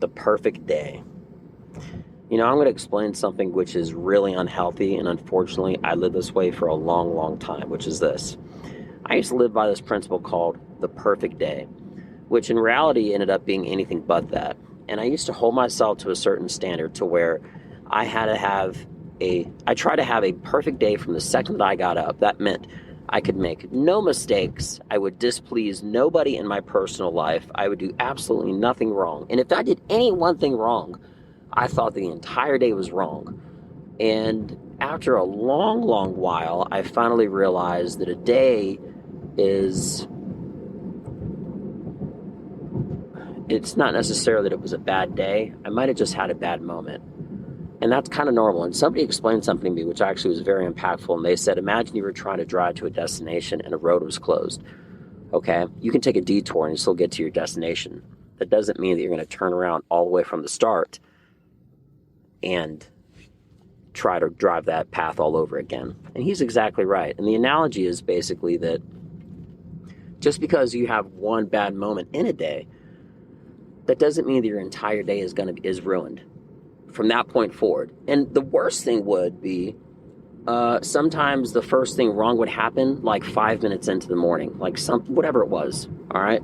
The perfect day. I'm going to explain something which is really unhealthy, and unfortunately, I lived this way for a long, long time, which is this. I used to live by this principle called the perfect day, which in reality ended up being anything but that. And I used to hold myself to a certain standard to where I try to have a perfect day from the second that I got up. That meant I could make no mistakes. I would displease nobody in my personal life. I would do absolutely nothing wrong. And if I did any one thing wrong, I thought the entire day was wrong. And after a long, long while, I finally realized that a day it's not necessarily that it was a bad day. I might have just had a bad moment. And that's kind of normal. And somebody explained something to me, which actually was very impactful. And they said, imagine you were trying to drive to a destination and a road was closed. Okay? You can take a detour and still get to your destination. That doesn't mean that you're going to turn around all the way from the start and try to drive that path all over again. And he's exactly right. And the analogy is basically that just because you have one bad moment in a day, that doesn't mean that your entire day is ruined from that point forward. And the worst thing would be sometimes the first thing wrong would happen like 5 minutes into the morning, like whatever it was. All right.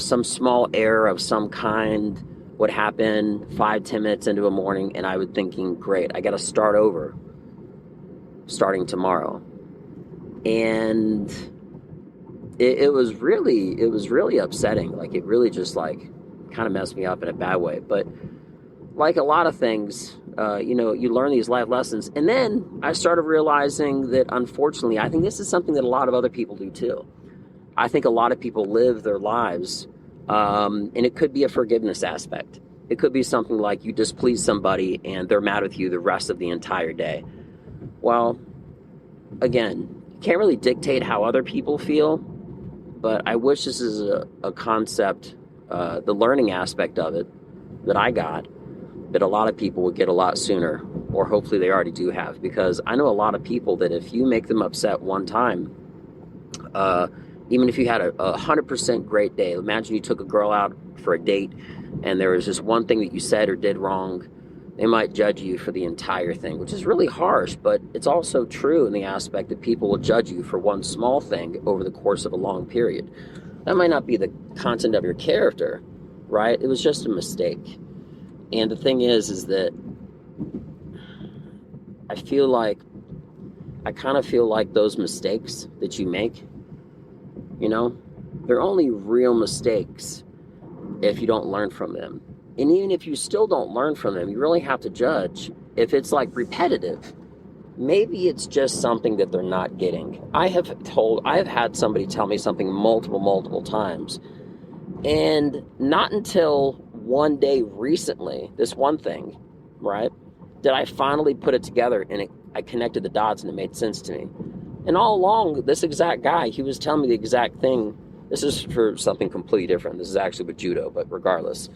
Some small error of some kind would happen 5-10 minutes into a morning, and I would thinking, great, I got to start over starting tomorrow. And it was really upsetting. Like, it really just kind of messed me up in a bad way. But like a lot of things, you learn these life lessons. And then I started realizing that, unfortunately, I think this is something that a lot of other people do too. I think a lot of people live their lives, and it could be a forgiveness aspect. It could be something like you displease somebody and they're mad with you the rest of the entire day. Well, again, you can't really dictate how other people feel, but I wish this is a concept, the learning aspect of it that I got, that a lot of people would get a lot sooner, or hopefully they already do have, because I know a lot of people that if you make them upset one time, even if you had a 100% great day, imagine you took a girl out for a date and there was just one thing that you said or did wrong, they might judge you for the entire thing, which is really harsh, but it's also true in the aspect that people will judge you for one small thing over the course of a long period. That might not be the content of your character, right? It was just a mistake. And the thing is that I kind of feel like those mistakes that you make, they're only real mistakes if you don't learn from them. And even if you still don't learn from them, you really have to judge if it's repetitive. Maybe it's just something that they're not getting. I have had somebody tell me something multiple times. And not until one day recently, this one thing, right, did I finally put it together and I connected the dots and it made sense to me. And all along, this exact guy, he was telling me the exact thing. This is for something completely different. This is actually with judo, but regardless.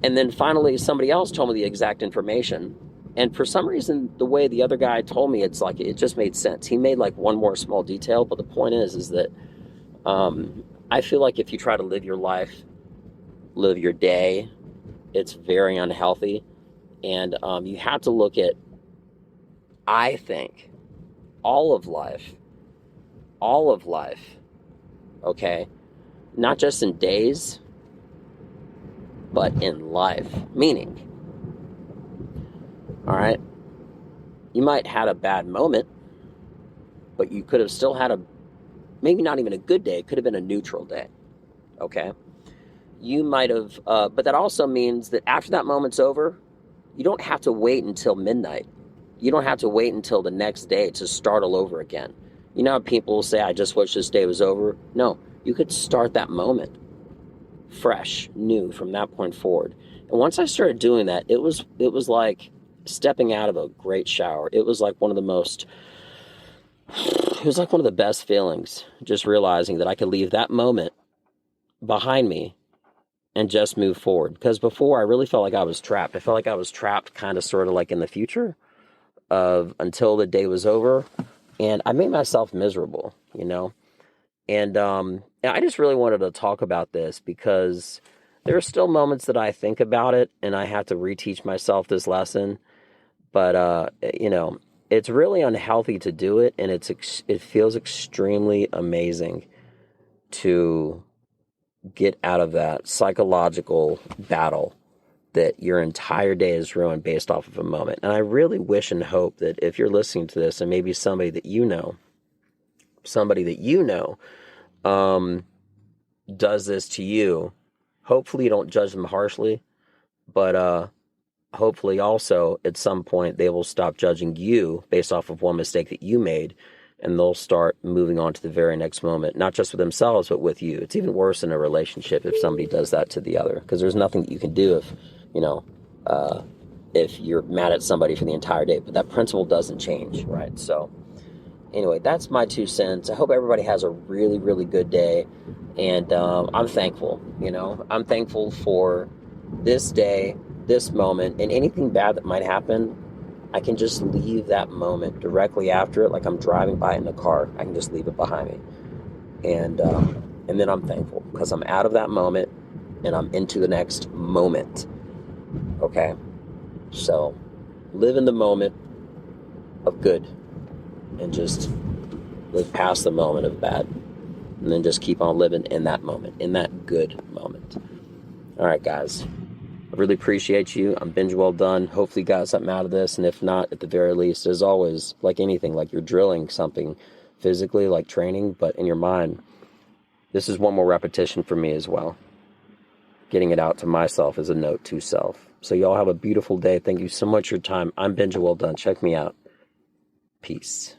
And then finally, somebody else told me the exact information. And for some reason, the way the other guy told me, it's it just made sense. He made one more small detail, but the point is that I feel like if you try to live your life, live your day, it's very unhealthy. And you have to look at, I think, all of life, okay? Not just in days, but in life. Meaning, all right, you might have had a bad moment, but you could have still had maybe not even a good day. It could have been a neutral day, okay? You might have, but that also means that after that moment's over, you don't have to wait until midnight. You don't have to wait until the next day to start all over again. You know how people will say, I just wish this day was over? No, you could start that moment fresh, new from that point forward. And once I started doing that, it was like stepping out of a great shower. It was one of the best feelings, just realizing that I could leave that moment behind me and just move forward. Because before, I really felt like I was trapped. I felt like I was trapped kind of sort of in the future of until the day was over. And I made myself miserable, And I just really wanted to talk about this because there are still moments that I think about it and I have to reteach myself this lesson. But, it's really unhealthy to do it. And it feels extremely amazing to get out of that psychological battle that your entire day is ruined based off of a moment. And I really wish and hope that if you're listening to this and maybe somebody that you know, does this to you, hopefully you don't judge them harshly, but hopefully also at some point they will stop judging you based off of one mistake that you made, and they'll start moving on to the very next moment, not just with themselves, but with you. It's even worse in a relationship if somebody does that to the other, because there's nothing that you can do if you're mad at somebody for the entire day, but that principle doesn't change, right? So anyway, that's my 2 cents. I hope everybody has a really, really good day. And I'm thankful, I'm thankful for this day, this moment, and anything bad that might happen. I can just leave that moment directly after it, like I'm driving by in the car. I can just leave it behind me. And then I'm thankful because I'm out of that moment and I'm into the next moment. Okay? So live in the moment of good and just live past the moment of bad. And then just keep on living in that moment, in that good moment. All right, guys. I really appreciate you. I'm Benja Welldone. Hopefully you got something out of this. And if not, at the very least, as always, like anything, like you're drilling something physically, like training, but in your mind, this is one more repetition for me as well. Getting it out to myself as a note to self. So y'all have a beautiful day. Thank you so much for your time. I'm Benja Welldone. Check me out. Peace.